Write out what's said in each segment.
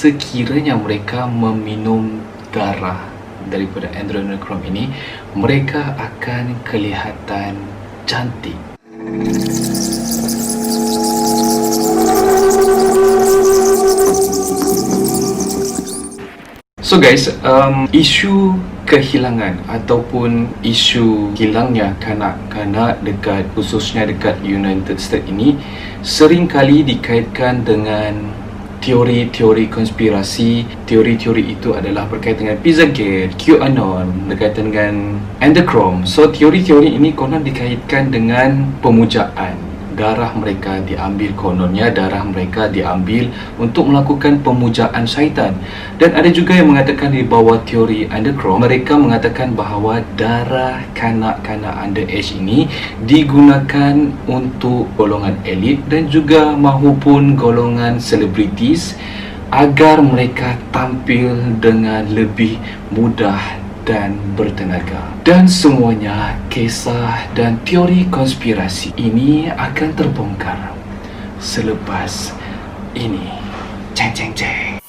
sekiranya mereka meminum darah daripada adrenochrome ini, mereka akan kelihatan cantik. So guys, isu kehilangan ataupun isu hilangnya kanak-kanak khususnya dekat United States ini sering kali dikaitkan dengan teori-teori konspirasi. Teori-teori itu adalah berkaitan dengan Pizzagate, QAnon, berkaitan dengan adrenochrome. So teori-teori ini konon dikaitkan dengan pemujaan. Darah mereka diambil, kononnya darah mereka diambil untuk melakukan pemujaan syaitan. Dan ada juga yang mengatakan di bawah teori adrenochrome, mereka mengatakan bahawa darah kanak-kanak underage ini digunakan untuk golongan elit dan juga mahupun golongan selebritis agar mereka tampil dengan lebih mudah dan bertenaga. Dan semuanya kisah dan teori konspirasi ini akan terbongkar selepas ini. Ceng ceng ceng.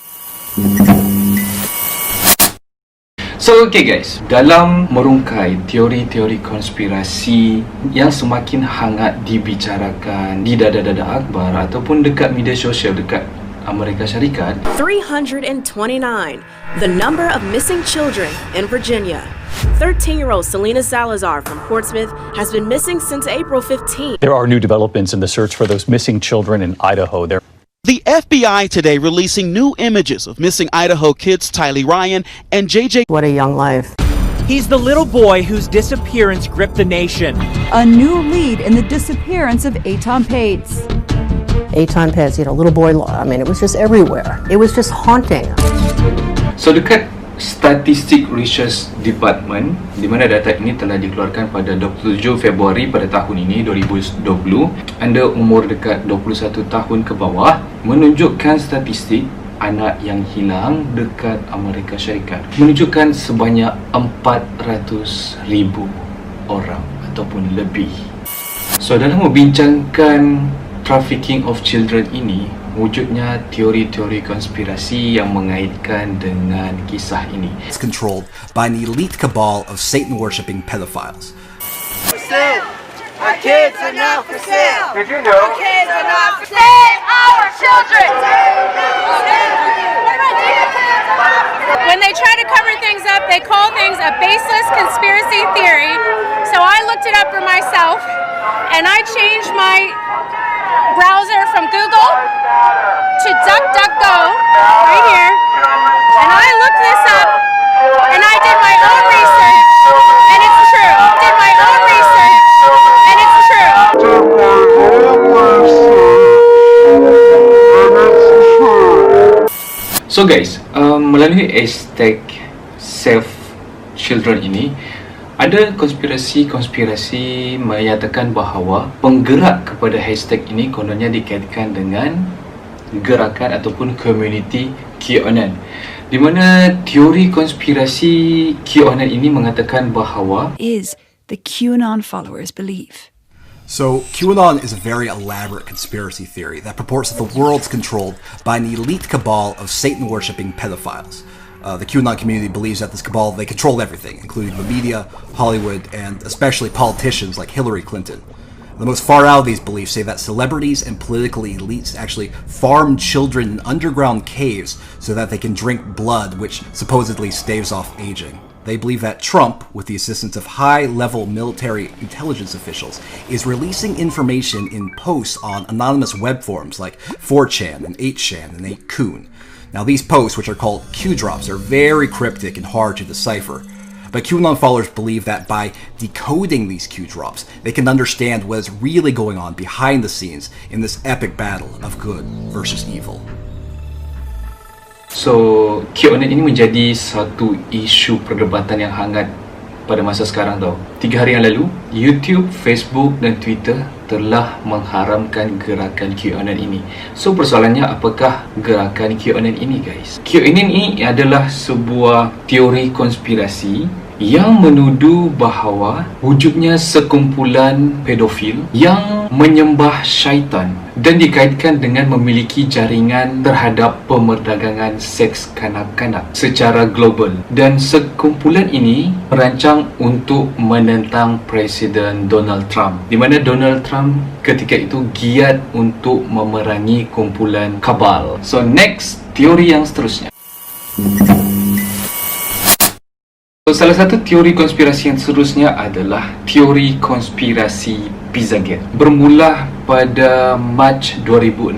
So okay guys, dalam merungkai teori-teori konspirasi yang semakin hangat dibicarakan di dada-dada akhbar ataupun dekat media sosial dekat Amerika Syarikat, 329, the number of missing children in Virginia. 13-year-old Selena Salazar from Portsmouth has been missing since April 15. There are new developments in the search for those missing children in Idaho. The FBI today releasing new images of missing Idaho kids Tylee Ryan and JJ. What a young life. He's the little boy whose disappearance gripped the nation. A new lead in the disappearance of Eitan Pates. Eitan Pates, little boy, it was just everywhere. It was just haunting. So dekat Statistic Research Department, di mana data ini telah dikeluarkan pada 27 Februari pada tahun ini 2020, anda umur dekat 21 tahun ke bawah, menunjukkan statistik anak yang hilang dekat Amerika Syarikat menunjukkan sebanyak 400,000 orang ataupun lebih. So dalam membincangkan trafficking of children ini, wujudnya teori-teori konspirasi yang mengaitkan dengan kisah ini. It's controlled by an elite cabal of Satan-worshipping pedophiles. For sale. Our kids are not for sale. Did you know? Our kids are not for sale. Save our children. When they try to cover things up, they call things a baseless conspiracy theory. So I looked it up for myself, and I changed my browser from Google to DuckDuckGo right here, and I looked this up and I did my own research and it's true. Did my own research and it's true. So guys, melalui hashtag Save Children ini, ada konspirasi menyatakan bahawa penggerak kepada hashtag ini kononnya dikaitkan dengan gerakan ataupun community QAnon, di mana teori konspirasi QAnon ini mengatakan bahawa Is the QAnon followers believe. So, QAnon is a very elaborate conspiracy theory that purports that the world's controlled by an elite cabal of Satan-worshipping pedophiles. The QAnon community believes that this cabal, they control everything, including the media, Hollywood, and especially politicians like Hillary Clinton. The most far out of these beliefs say that celebrities and political elites actually farm children in underground caves so that they can drink blood, which supposedly staves off aging. They believe that Trump, with the assistance of high-level military intelligence officials, is releasing information in posts on anonymous web forums like 4chan and 8chan and 8kun. Now these posts, which are called Q-drops, are very cryptic and hard to decipher. But QAnon followers believe that by decoding these Q-drops, they can understand what is really going on behind the scenes in this epic battle of good versus evil. So, QAnon ini menjadi satu isu perdebatan yang hangat pada masa sekarang tau. 3 hari yang lalu, YouTube, Facebook dan Twitter telah mengharamkan gerakan QAnon ini. So, persoalannya apakah gerakan QAnon ini guys? QAnon ini adalah sebuah teori konspirasi yang menuduh bahawa wujudnya sekumpulan pedofil yang menyembah syaitan dan dikaitkan dengan memiliki jaringan terhadap pemerdagangan seks kanak-kanak secara global, dan sekumpulan ini merancang untuk menentang Presiden Donald Trump, di mana Donald Trump ketika itu giat untuk memerangi kumpulan kabal. So next, teori yang seterusnya. So, salah satu teori konspirasi yang seterusnya adalah teori konspirasi Pizzagate. Bermula pada Mac 2016,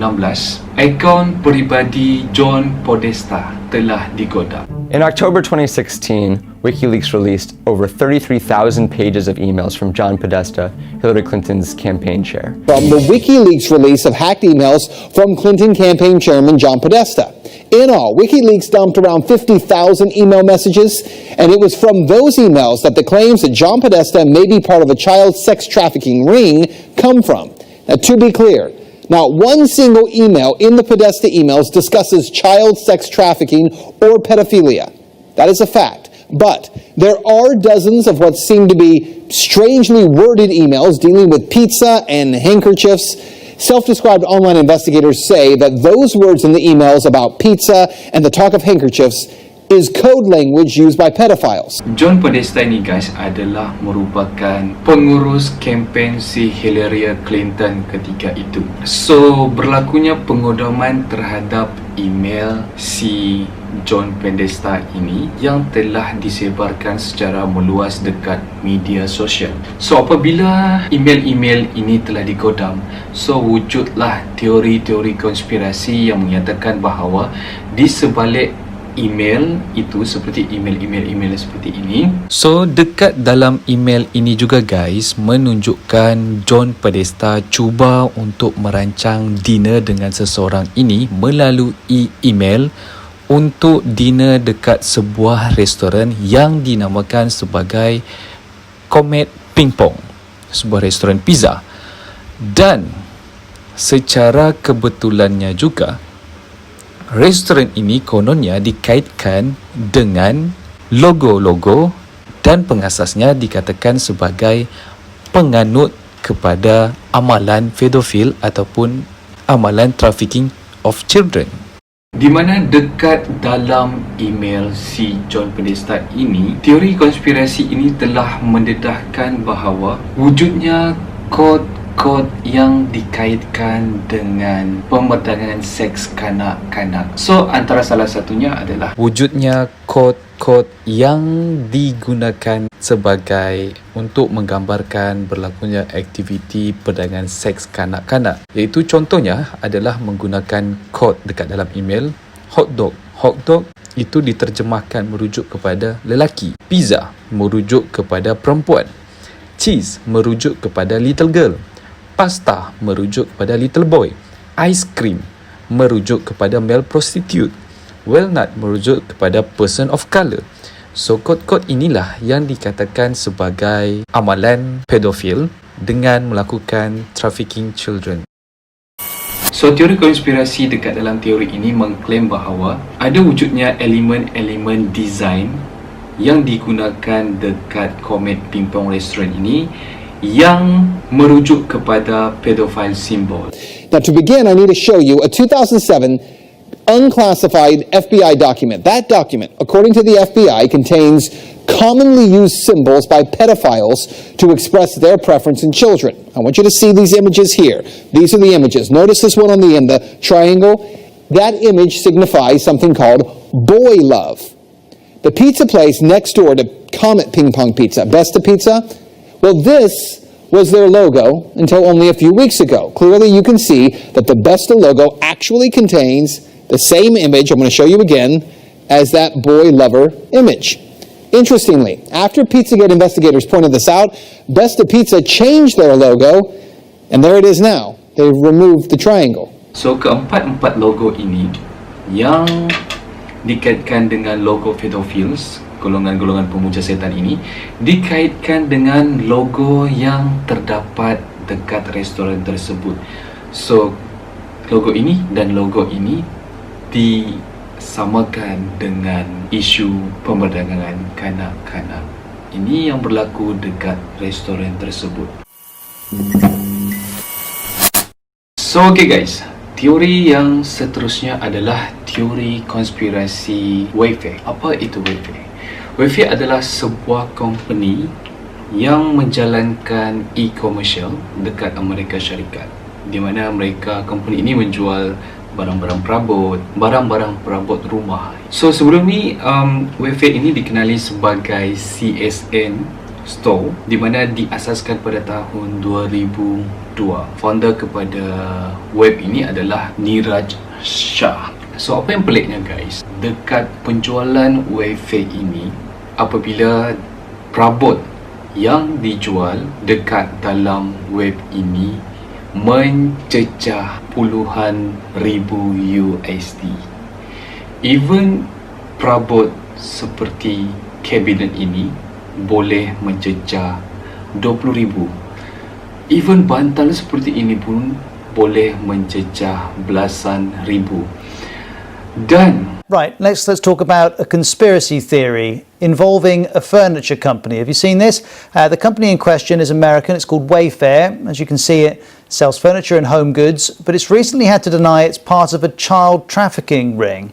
akaun peribadi John Podesta telah digodam. In October 2016, WikiLeaks released over 33,000 pages of emails from John Podesta, Hillary Clinton's campaign chair. From the WikiLeaks release of hacked emails from Clinton campaign chairman John Podesta. In all, WikiLeaks dumped around 50,000 email messages, and it was from those emails that the claims that John Podesta may be part of a child sex trafficking ring come from. Now, to be clear, not one single email in the Podesta emails discusses child sex trafficking or pedophilia. That is a fact. But there are dozens of what seem to be strangely worded emails dealing with pizza and handkerchiefs. Self-described online investigators say that those words in the emails about pizza and the talk of handkerchiefs is code language used by pedophiles. John Podesta ini guys adalah merupakan pengurus kempen si Hillary Clinton ketika itu. So berlakunya pengodaman terhadap email si John Podesta ini yang telah disebarkan secara meluas dekat media sosial. So apabila email-email ini telah digodam, so wujudlah teori-teori konspirasi yang menyatakan bahawa di sebalik email itu, seperti email seperti ini. So dekat dalam email ini juga guys menunjukkan John Podesta cuba untuk merancang dinner dengan seseorang ini melalui email untuk dinner dekat sebuah restoran yang dinamakan sebagai Comet Ping Pong, sebuah restoran pizza. Dan secara kebetulannya juga restoran ini kononnya dikaitkan dengan logo-logo dan pengasasnya dikatakan sebagai penganut kepada amalan pedofil ataupun amalan trafficking of children. Di mana dekat dalam email si John Podesta ini, teori konspirasi ini telah mendedahkan bahawa wujudnya kod yang dikaitkan dengan pemerdagangan seks kanak-kanak. So antara salah satunya adalah wujudnya kod yang digunakan sebagai untuk menggambarkan berlakunya aktiviti perdagangan seks kanak-kanak, iaitu contohnya adalah menggunakan kod dekat dalam email. Hotdog itu diterjemahkan merujuk kepada lelaki, pizza merujuk kepada perempuan, cheese merujuk kepada little girl, pasta merujuk kepada little boy, ice cream merujuk kepada male prostitute, walnut merujuk kepada person of color. So kod-kod inilah yang dikatakan sebagai amalan pedofil dengan melakukan trafficking children. So teori konspirasi dekat dalam teori ini mengklaim bahawa ada wujudnya elemen-elemen design yang digunakan dekat Comet Ping Pong Restaurant ini yang merujuk kepada pedophile symbol. Now to begin, I need to show you a 2007 unclassified FBI document. That document, according to the FBI, contains commonly used symbols by pedophiles to express their preference in children. I want you to see these images here. These are the images. Notice this one on the end, the triangle. That image signifies something called boy love. The pizza place next door to Comet Ping Pong Pizza, Besta Pizza, well, this was their logo until only a few weeks ago. Clearly, you can see that the Besta logo actually contains the same image, I'm going to show you again, as that boy lover image. Interestingly, after Pizzagate investigators pointed this out, Besta Pizza changed their logo, and there it is now. They've removed the triangle. So keempat-empat logo ini yang dikaitkan dengan logo pedophiles, golongan-golongan pemuja setan ini, dikaitkan dengan logo yang terdapat dekat restoran tersebut. So logo ini dan logo ini disamakan dengan isu pemerdagangan kanak-kanak. ini yang berlaku dekat restoran tersebut. So okay guys, teori yang seterusnya adalah teori konspirasi Wayfair. Apa itu Wayfair? Wayfair adalah sebuah company yang menjalankan e-commercial dekat Amerika Syarikat, di mana company ini menjual barang-barang perabot rumah. So sebelum ni Wayfair ini dikenali sebagai CSN Store, di mana diasaskan pada tahun 2002. Founder kepada web ini adalah Niraj Shah. So apa yang peliknya guys, dekat penjualan Wayfair ini, apabila perabot yang dijual dekat dalam web ini mencecah puluhan ribu USD. Even perabot seperti kabinet ini boleh mencecah 20,000. Even bantal seperti ini pun boleh mencecah belasan ribu. Dan right, let's talk about a conspiracy theory involving a furniture company. Have you seen this? The company in question is American. It's called Wayfair. As you can see, it sells furniture and home goods, but it's recently had to deny it's part of a child trafficking ring.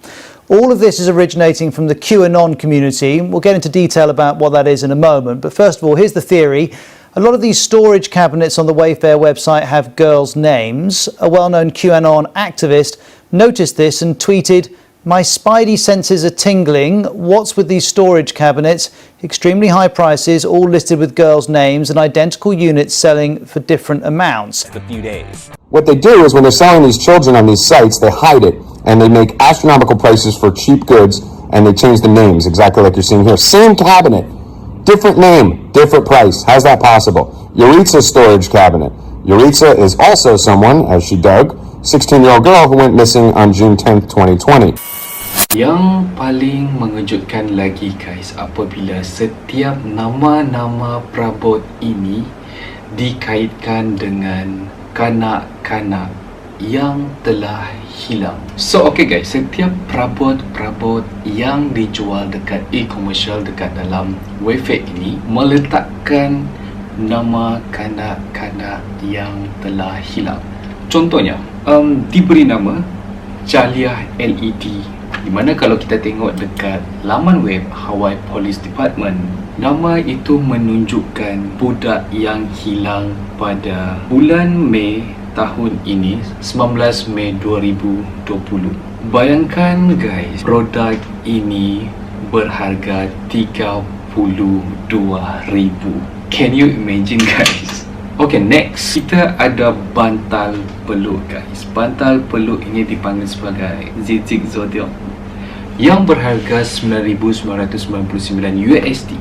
All of this is originating from the QAnon community. We'll get into detail about what that is in a moment. But first of all, here's the theory. A lot of these storage cabinets on the Wayfair website have girls' names. A well-known QAnon activist noticed this and tweeted, "My spidey senses are tingling. What's with these storage cabinets? Extremely high prices, all listed with girls' names and identical units selling for different amounts." A few days. What they do is when they're selling these children on these sites, they hide it and they make astronomical prices for cheap goods and they change the names exactly like you're seeing here. Same cabinet, different name, different price. How's that possible? Yuritsa's storage cabinet. Yuritsa is also someone, as she dug, 16-year-old girl who went missing on June 10th, 2020. Yang paling mengejutkan lagi guys, apabila setiap nama-nama perabot ini dikaitkan dengan kanak-kanak yang telah hilang. So okay guys, setiap perabot-perabot yang dijual dekat e-commercial dekat dalam Wayfair ini meletakkan nama kanak-kanak yang telah hilang. Contohnya, diberi nama Jaliyah LED, di mana kalau kita tengok dekat laman web Hawaii Police Department, nama itu menunjukkan budak yang hilang pada bulan Mei tahun ini, 19 Mei 2020. Bayangkan guys, produk ini berharga 32,000. Can you imagine guys? Okay, next kita ada bantal peluk guys. Bantal peluk ini dipanggil sebagai Zizig Zodiac yang berharga 9,999 USD.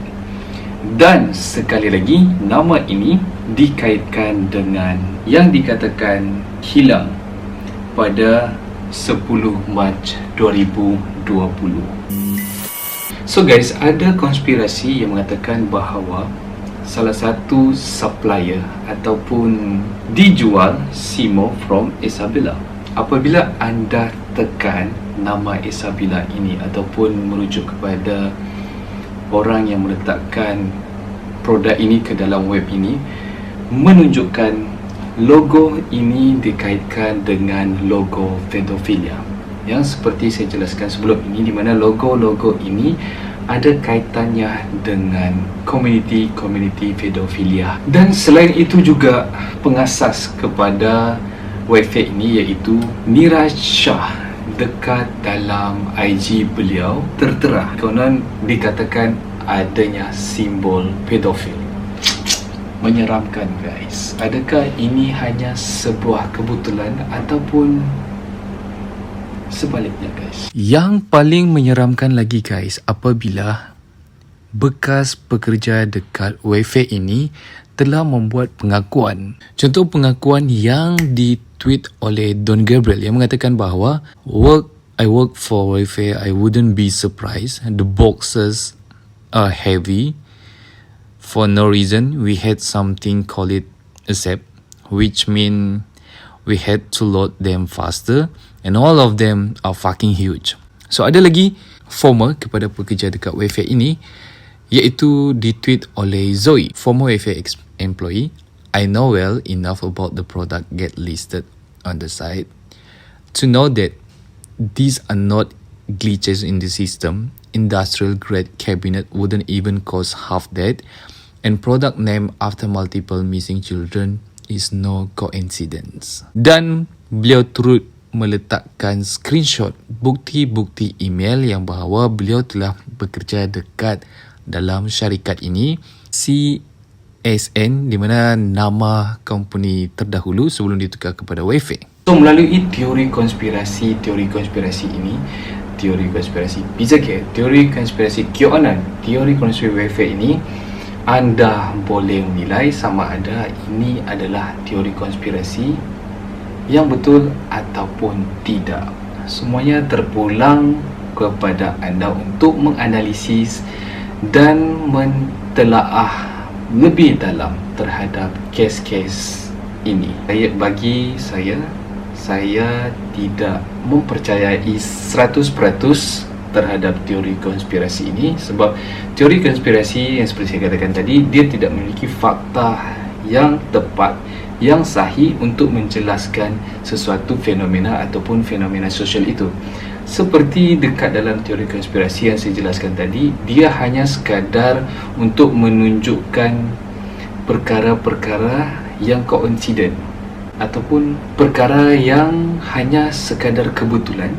Dan sekali lagi, nama ini dikaitkan dengan yang dikatakan hilang pada 10 Mac 2020. So guys, ada konspirasi yang mengatakan bahawa salah satu supplier ataupun dijual Simo from Isabella. Apabila anda tekan nama Isabella ini ataupun merujuk kepada orang yang meletakkan produk ini ke dalam web ini, menunjukkan logo ini dikaitkan dengan logo pedofilia, yang seperti saya jelaskan sebelum ini, di mana logo-logo ini ada kaitannya dengan komuniti pedofilia. Dan selain itu juga pengasas kepada Wayfair ini iaitu Niraj Shah, dekat dalam IG beliau tertera konon dikatakan adanya simbol pedofil. Menyeramkan guys. Adakah ini hanya sebuah kebetulan ataupun sebaliknya guys? Yang paling menyeramkan lagi guys, apabila bekas pekerja dekat Wayfair ini telah membuat pengakuan. Contoh pengakuan yang ditweet oleh Don Gabriel yang mengatakan bahawa I work for Wayfair, I wouldn't be surprised. The boxes are heavy. For no reason, we had something called it accept, which mean we had to load them faster, and all of them are fucking huge. So ada lagi former kepada pekerja dekat Wayfair ini iaitu ditweet oleh Zoe, former Wayfair employee. I know well enough about the product get listed on the site to know that these are not glitches in the system. Industrial grade cabinet wouldn't even cost half that, and product name after multiple missing children is no coincidence. Dan beliau turut meletakkan screenshot bukti-bukti email yang bahawa beliau telah bekerja dekat dalam syarikat ini, CSN, di mana nama company terdahulu sebelum ditukar kepada Wayfair. So melalui teori konspirasi ini, teori konspirasi Pizzagate, teori konspirasi QAnon, teori konspirasi Wayfair ini, anda boleh menilai sama ada ini adalah teori konspirasi yang betul ataupun tidak. Semuanya terpulang kepada anda untuk menganalisis dan mentelaah lebih dalam terhadap kes-kes ini. Bagi saya tidak mempercayai 100% terhadap teori konspirasi ini, sebab teori konspirasi yang seperti saya katakan tadi, dia tidak memiliki fakta yang tepat, yang sahih untuk menjelaskan sesuatu fenomena ataupun fenomena sosial itu. Seperti dekat dalam teori konspirasi yang saya jelaskan tadi, dia hanya sekadar untuk menunjukkan perkara-perkara yang koinsiden ataupun perkara yang hanya sekadar kebetulan.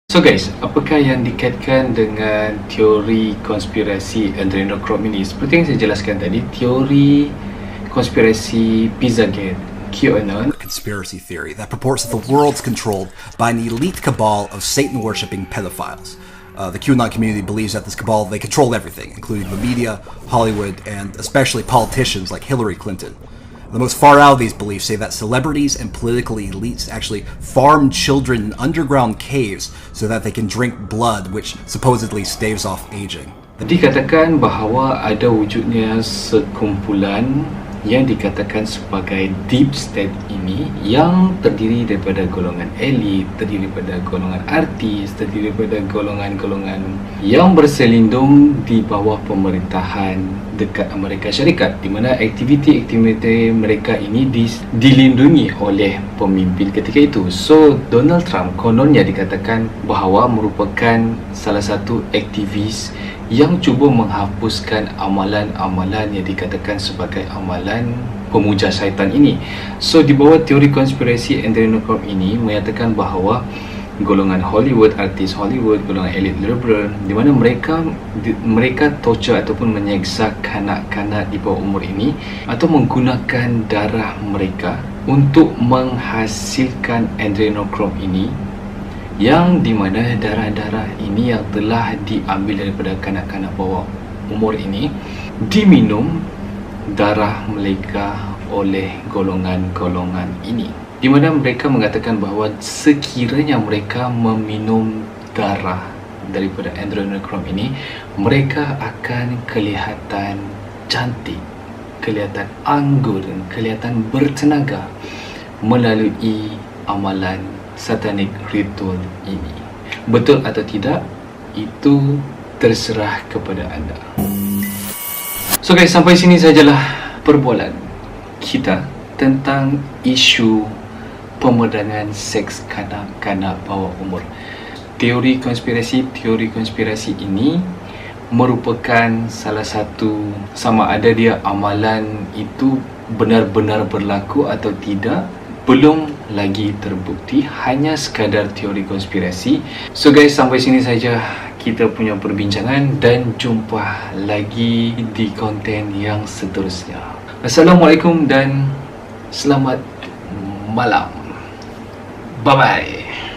So guys, apakah yang dikaitkan dengan teori konspirasi adrenochrome ini? Seperti yang saya jelaskan tadi, teori konspirasi Pizzagate, QAnon, conspiracy theory that purports that the world's controlled by an elite cabal of Satan-worshipping pedophiles. The QAnon community believes that this cabal, they control everything, including the media, Hollywood, and especially politicians like Hillary Clinton. The most far out of these beliefs say that celebrities and political elites actually farm children in underground caves so that they can drink blood, which supposedly staves off aging. Dikatakan bahawa ada wujudnya sekumpulan yang dikatakan sebagai deep state ini, yang terdiri daripada golongan elit, terdiri daripada golongan artis, terdiri daripada golongan-golongan yang berselindung di bawah pemerintahan dekat Amerika Syarikat, di mana aktiviti-aktiviti mereka ini dilindungi oleh pemimpin ketika itu. So Donald Trump kononnya dikatakan bahawa merupakan salah satu aktivis yang cuba menghapuskan amalan-amalan yang dikatakan sebagai amalan pemuja syaitan ini. So di bawah teori konspirasi adrenochrome ini menyatakan bahawa golongan Hollywood, artis Hollywood, golongan elit liberal, di mana mereka torture ataupun menyeksa kanak-kanak di bawah umur ini atau menggunakan darah mereka untuk menghasilkan adrenochrome ini, yang di mana darah-darah ini yang telah diambil daripada kanak-kanak bawah umur ini diminum darah mereka oleh golongan-golongan ini, di mana mereka mengatakan bahawa sekiranya mereka meminum darah daripada adrenochrome ini, mereka akan kelihatan cantik, kelihatan anggun, kelihatan bertenaga melalui amalan satanik ritual ini. Betul atau tidak, itu terserah kepada anda. So guys, sampai sini sajalah perbualan kita tentang isu pemedangan seks kanak-kanak bawah umur. Teori konspirasi ini merupakan salah satu, sama ada dia amalan itu benar-benar berlaku atau tidak, belum lagi terbukti, hanya sekadar teori konspirasi. So guys, sampai sini saja kita punya perbincangan, dan jumpa lagi di konten yang seterusnya. Assalamualaikum dan selamat malam. Bye bye.